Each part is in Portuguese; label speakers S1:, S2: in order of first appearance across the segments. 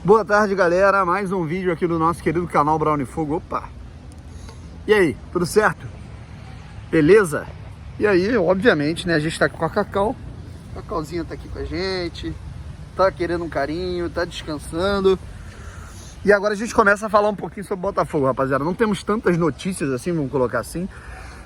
S1: Boa tarde, galera. Mais um vídeo aqui do nosso querido canal Brownie Fogo. Opa! E aí, tudo certo? Beleza? E aí, obviamente, né? A gente tá com a Cacau. A Cacauzinha tá aqui com a gente. Tá querendo um carinho, tá descansando. E agora a gente começa a falar um pouquinho sobre Botafogo, rapaziada. Não temos tantas notícias assim, vamos colocar assim.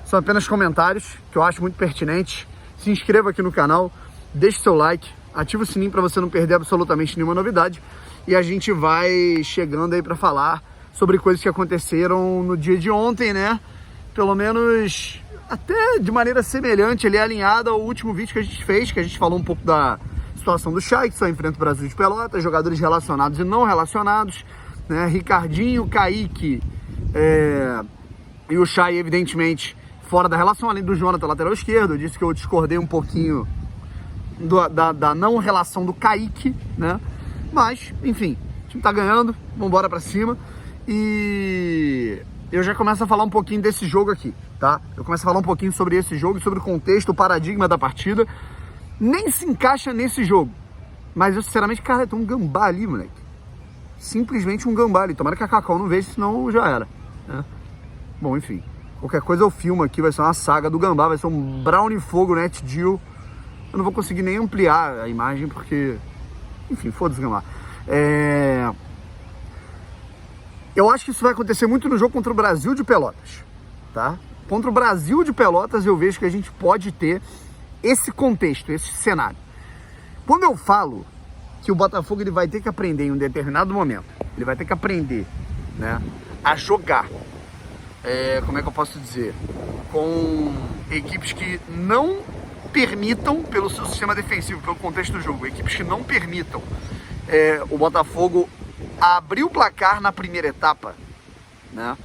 S1: São apenas comentários que eu acho muito pertinentes. Se inscreva aqui no canal, deixe seu like, ativa o sininho para você não perder absolutamente nenhuma novidade. E a gente vai chegando aí para falar sobre coisas que aconteceram no dia de ontem, né? Pelo menos até de maneira semelhante, ali alinhada ao último vídeo que a gente fez, que a gente falou um pouco da situação do Chay, que só enfrenta o Brasil de Pelotas, jogadores relacionados e não relacionados, né? Ricardinho, Kaique e o Chay, evidentemente, fora da relação, além do Jonathan, lateral esquerdo. Eu disse que eu discordei um pouquinho da não relação do Kaique, né? Mas, enfim, o time tá ganhando, vambora pra cima. E eu já começo a falar um pouquinho desse jogo aqui, tá? Eu começo a falar um pouquinho sobre esse jogo, sobre o contexto, o paradigma da partida. Nem se encaixa nesse jogo. Mas eu, sinceramente, cara, tem um gambá ali, moleque. Simplesmente um gambá ali. Tomara que a Cacau não veja, senão já era, né? Bom, enfim. Qualquer coisa eu filmo aqui, vai ser uma saga do gambá, vai ser um Brownie Fogo Net Deal. Eu não vou conseguir nem ampliar a imagem, porque... Enfim, foda-se, gambá. Eu acho que isso vai acontecer muito no jogo contra o Brasil de Pelotas, tá? Contra o Brasil de Pelotas eu vejo que a gente pode ter esse contexto, esse cenário. Quando eu falo que o Botafogo ele vai ter que aprender em um determinado momento, ele vai ter que aprender, né, a jogar, como é que eu posso dizer, com equipes que não permitam, pelo seu sistema defensivo, pelo contexto do jogo, equipes que não permitam o Botafogo abrir o placar na primeira etapa, né?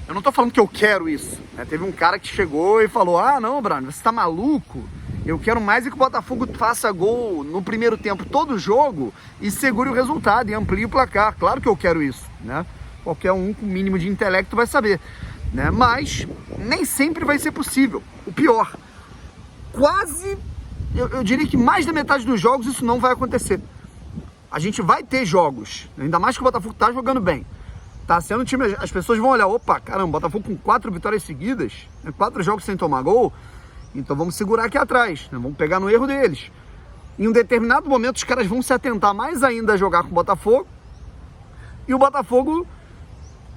S1: Eu não tô falando que eu quero isso, né? Teve um cara que chegou e falou: ah, não, Bruno, você tá maluco? Eu quero mais é que o Botafogo faça gol no primeiro tempo todo jogo e segure o resultado e amplie o placar. Claro que eu quero isso, né? Qualquer um com mínimo de intelecto vai saber, né? Mas nem sempre vai ser possível. O pior, quase, eu diria que mais da metade dos jogos isso não vai acontecer. A gente vai ter jogos, ainda mais que o Botafogo tá jogando bem. Tá sendo um time, as pessoas vão olhar, opa, caramba, o Botafogo com 4 vitórias seguidas, 4 jogos sem tomar gol, então vamos segurar aqui atrás, né? Vamos pegar no erro deles. Em um determinado momento os caras vão se atentar mais ainda a jogar com o Botafogo, e o Botafogo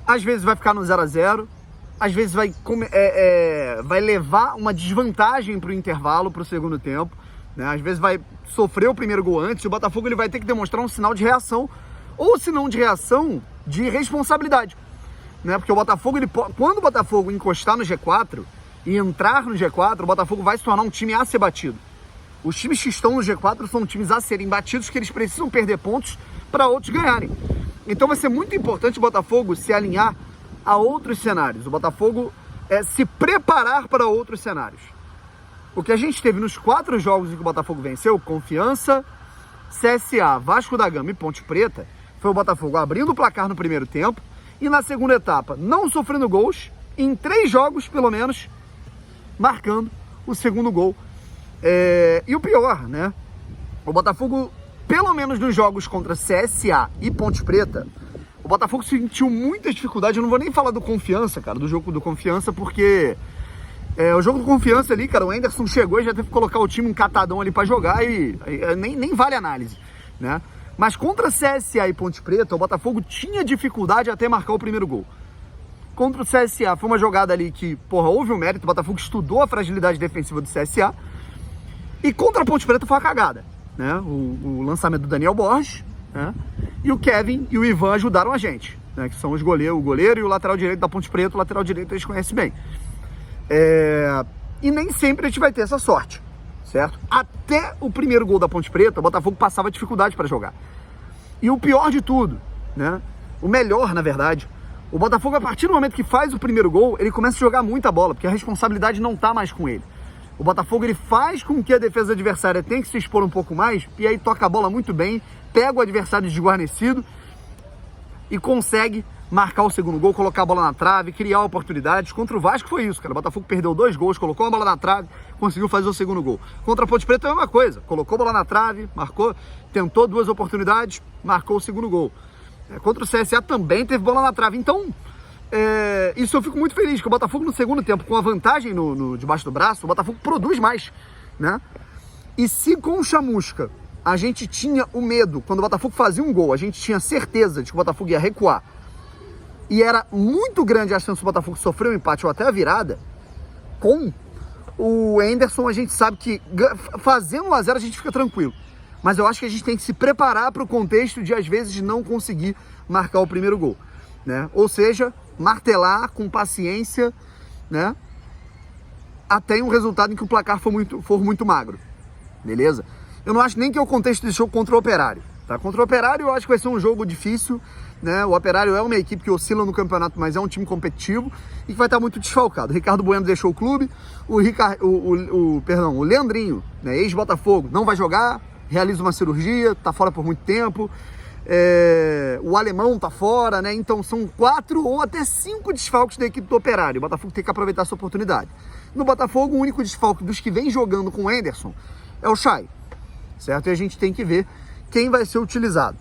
S1: às vezes vai ficar no 0-0, às vezes vai levar uma desvantagem para o intervalo, para o segundo tempo, né? Às vezes vai sofrer o primeiro gol antes, e o Botafogo ele vai ter que demonstrar um sinal de reação, ou se não de reação, de responsabilidade, né? Porque o Botafogo, quando o Botafogo encostar no G4 e entrar no G4, o Botafogo vai se tornar um time a ser batido. Os times que estão no G4 são times a serem batidos, que eles precisam perder pontos para outros ganharem. Então vai ser muito importante o Botafogo se alinhar a outros cenários, o Botafogo se preparar para outros cenários. O que a gente teve nos 4 jogos em que o Botafogo venceu, Confiança, CSA, Vasco da Gama e Ponte Preta, foi o Botafogo abrindo o placar no primeiro tempo e na segunda etapa não sofrendo gols, em 3 jogos pelo menos, marcando o segundo gol. E o pior, né? O Botafogo, pelo menos nos jogos contra CSA e Ponte Preta, o Botafogo sentiu muita dificuldade. Eu não vou nem falar do Confiança, cara, do jogo do Confiança, porque o jogo do Confiança ali, cara, o Anderson chegou e já teve que colocar o time encatadão ali pra jogar e nem vale análise, né? Mas contra CSA e Ponte Preta, o Botafogo tinha dificuldade até marcar o primeiro gol. Contra o CSA foi uma jogada ali que, porra, houve um mérito, o Botafogo estudou a fragilidade defensiva do CSA. E contra a Ponte Preta foi uma cagada, né? O lançamento do Daniel Borges, né? E o Kevin e o Ivan ajudaram a gente, né? Que são o goleiro e o lateral direito da Ponte Preta. O lateral direito eles conhecem bem. E nem sempre a gente vai ter essa sorte, certo? Até o primeiro gol da Ponte Preta, o Botafogo passava dificuldade para jogar. E o pior de tudo, né? O melhor, na verdade, o Botafogo, a partir do momento que faz o primeiro gol, ele começa a jogar muita bola, porque a responsabilidade não tá mais com ele. O Botafogo ele faz com que a defesa adversária tenha que se expor um pouco mais, e aí toca a bola muito bem, pega o adversário desguarnecido e consegue marcar o segundo gol, colocar a bola na trave, criar oportunidades. Contra o Vasco foi isso, cara. O Botafogo perdeu 2 gols, colocou a bola na trave, conseguiu fazer o segundo gol. Contra a Ponte Preta é a mesma coisa. Colocou a bola na trave, marcou, tentou 2 oportunidades, marcou o segundo gol. Contra o CSA também teve bola na trave. Então, isso eu fico muito feliz, que o Botafogo no segundo tempo, com a vantagem debaixo do braço, o Botafogo produz mais, né? E se com o Chamusca a gente tinha o medo, quando o Botafogo fazia um gol, a gente tinha certeza de que o Botafogo ia recuar, e era muito grande a chance do Botafogo sofrer um empate ou até a virada, com o Henderson a gente sabe que fazendo 1-0 a gente fica tranquilo. Mas eu acho que a gente tem que se preparar para o contexto de, às vezes, não conseguir marcar o primeiro gol, né? Ou seja, martelar com paciência, né? Até um resultado em que o placar for muito magro, beleza? Eu não acho nem que é o contexto desse jogo contra o Operário, tá? Contra o Operário eu acho que vai ser um jogo difícil, né? O Operário é uma equipe que oscila no campeonato, mas é um time competitivo e que vai estar muito desfalcado. O Ricardo Bueno deixou o clube, o Leandrinho, né, ex-Botafogo, não vai jogar, realiza uma cirurgia, tá fora por muito tempo. O alemão tá fora, né? Então são 4 ou até 5 desfalques da equipe do Operário. O Botafogo tem que aproveitar essa oportunidade. No Botafogo, o único desfalque dos que vem jogando com o Henderson é o Chay, certo? E a gente tem que ver quem vai ser utilizado,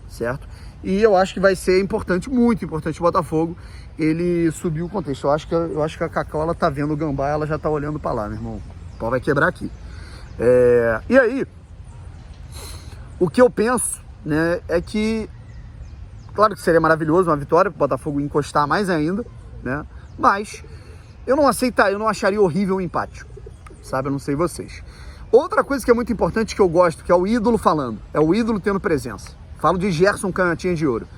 S1: certo? E eu acho que vai ser importante, muito importante o Botafogo ele subir o contexto. Eu acho que a Cacau, ela tá vendo o Gambá, ela já tá olhando pra lá, meu irmão. O pau vai quebrar aqui. E aí, o que eu penso, né, é que, claro que seria maravilhoso uma vitória para o Botafogo encostar mais ainda, né, mas eu não acharia horrível um empate, sabe, eu não sei vocês. Outra coisa que é muito importante, que eu gosto, que é o ídolo falando, é o ídolo tendo presença. Falo de Gerson Canhotinha de Ouro.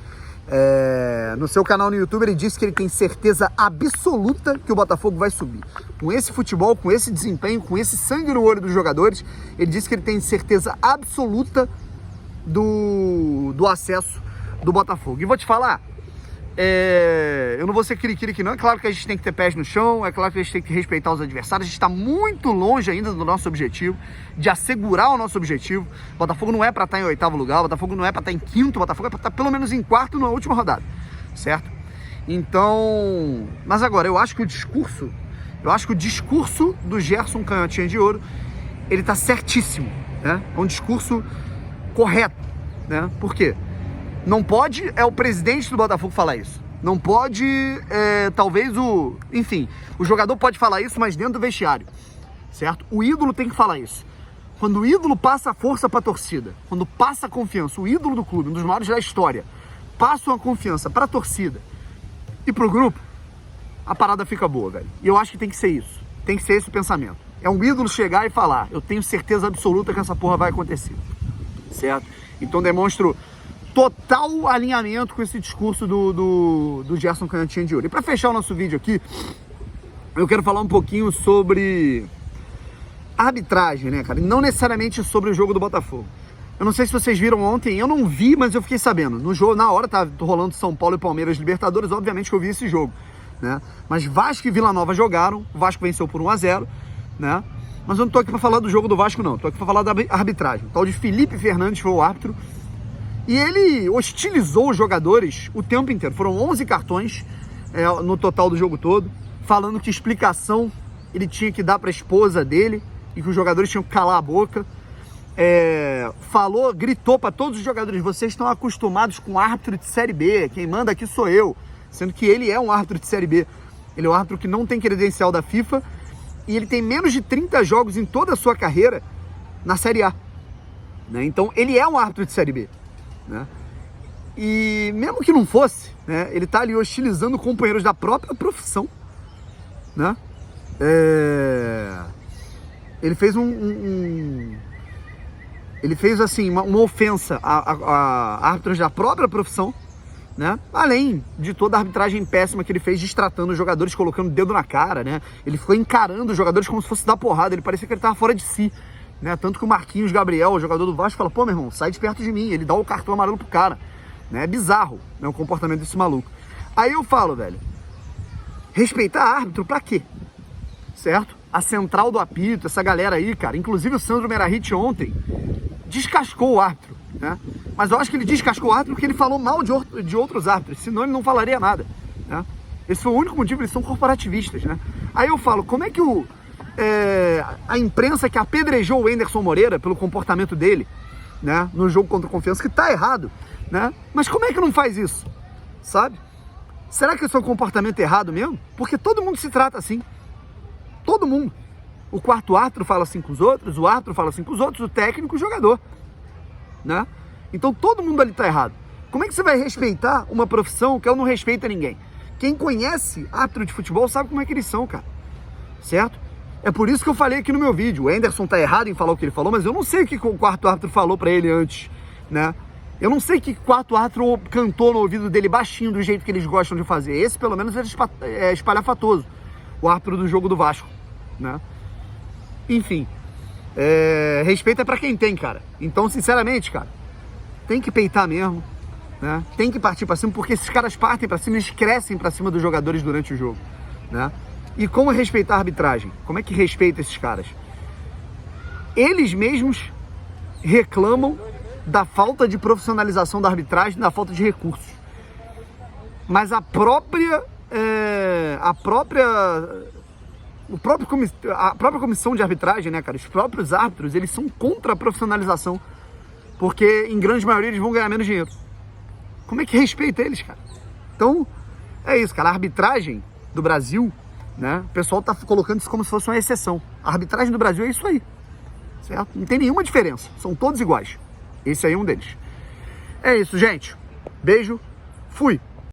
S1: No seu canal no YouTube ele disse que ele tem certeza absoluta que o Botafogo vai subir. Com esse futebol, com esse desempenho, com esse sangue no olho dos jogadores, ele disse que ele tem certeza absoluta do acesso do Botafogo. E vou te falar, eu não vou ser cri-cri não, é claro que a gente tem que ter pés no chão, é claro que a gente tem que respeitar os adversários, a gente está muito longe ainda do nosso objetivo, de assegurar o nosso objetivo. O Botafogo não é para estar em 8º lugar, o Botafogo não é para estar em 5º, o Botafogo é para estar pelo menos em 4º na última rodada, certo? Então, mas agora, eu acho que o discurso do Gerson Canhotinha de Ouro, ele tá certíssimo, né? É um discurso correto, né? Por quê? Não pode o presidente do Botafogo falar isso. Não pode, talvez enfim, o jogador pode falar isso, mas dentro do vestiário, certo? O ídolo tem que falar isso. Quando o ídolo passa a força para a torcida, quando passa a confiança, o ídolo do clube, um dos maiores da história, passa uma confiança para a torcida e para o grupo, a parada fica boa, velho. E eu acho que tem que ser isso. Tem que ser esse o pensamento. É um ídolo chegar e falar, eu tenho certeza absoluta que essa porra vai acontecer, certo? Então demonstro total alinhamento com esse discurso do Gerson Canhotinha de Ouro. E para fechar o nosso vídeo aqui, eu quero falar um pouquinho sobre arbitragem, né, cara? E não necessariamente sobre o jogo do Botafogo. Eu não sei se vocês viram ontem, eu não vi, mas eu fiquei sabendo. No jogo, na hora, tá rolando São Paulo e Palmeiras Libertadores, obviamente que eu vi esse jogo, né? Mas Vasco e Vila Nova jogaram, o Vasco venceu por 1-0, né? Mas eu não tô aqui para falar do jogo do Vasco, não. Tô aqui para falar da arbitragem. O tal de Felipe Fernandes foi o árbitro. E ele hostilizou os jogadores o tempo inteiro. Foram 11 cartões no total do jogo todo, falando que explicação ele tinha que dar para a esposa dele e que os jogadores tinham que calar a boca. Gritou para todos os jogadores, vocês estão acostumados com árbitro de Série B, quem manda aqui sou eu. Sendo que ele é um árbitro de Série B. Ele é um árbitro que não tem credencial da FIFA e ele tem menos de 30 jogos em toda a sua carreira na Série A, né? Então ele é um árbitro de Série B, né? E mesmo que não fosse, né, ele tá ali hostilizando companheiros da própria profissão, né? Ele fez ele fez assim uma ofensa a árbitros da própria profissão, né? Além de toda a arbitragem péssima que ele fez, destratando os jogadores, colocando o dedo na cara, né? Ele ficou encarando os jogadores como se fosse dar porrada, ele parecia que ele tava fora de si, né? Tanto que o Marquinhos Gabriel, o jogador do Vasco, fala, pô, meu irmão, sai de perto de mim, ele dá o cartão amarelo pro cara, né? É bizarro, né, o comportamento desse maluco. Aí eu falo, velho, respeitar árbitro pra quê? Certo? A central do apito, essa galera aí, cara, inclusive o Sandro Merahit ontem descascou o árbitro, né? Mas eu acho que ele descascou o árbitro porque ele falou mal de outros árbitros, senão ele não falaria nada, né? Esse foi o único motivo, eles são corporativistas, né? Aí eu falo, como é que a imprensa que apedrejou o Anderson Moreira pelo comportamento dele, né, no jogo contra o Confiança, que tá errado, né? Mas como é que não faz isso, sabe? Será que esse é um comportamento errado mesmo? Porque todo mundo se trata assim. Todo mundo. O quarto árbitro fala assim com os outros, o árbitro fala assim com os outros, o técnico, o jogador, né? Então todo mundo ali tá errado. Como é que você vai respeitar uma profissão que ela não respeita ninguém? Quem conhece árbitro de futebol sabe como é que eles são, cara. Certo? É por isso que eu falei aqui no meu vídeo. O Anderson tá errado em falar o que ele falou, mas eu não sei o que o quarto árbitro falou pra ele antes, né? Eu não sei que quarto árbitro cantou no ouvido dele baixinho do jeito que eles gostam de fazer. Esse, pelo menos, é espalhafatoso. O árbitro do jogo do Vasco, né? Enfim. Respeito é pra quem tem, cara. Então, sinceramente, cara, tem que peitar mesmo, né? Tem que partir pra cima, porque esses caras partem pra cima, eles crescem pra cima dos jogadores durante o jogo, né? E como respeitar a arbitragem? Como é que respeita esses caras? Eles mesmos reclamam da falta de profissionalização da arbitragem, da falta de recursos. Mas a própria comissão de arbitragem, né, cara? Os próprios árbitros, eles são contra a profissionalização. Porque, em grande maioria, eles vão ganhar menos dinheiro. Como é que respeita eles, cara? Então, é isso, cara. A arbitragem do Brasil, né? O pessoal tá colocando isso como se fosse uma exceção. A arbitragem do Brasil é isso aí, certo? Não tem nenhuma diferença. São todos iguais. Esse aí é um deles. É isso, gente. Beijo. Fui.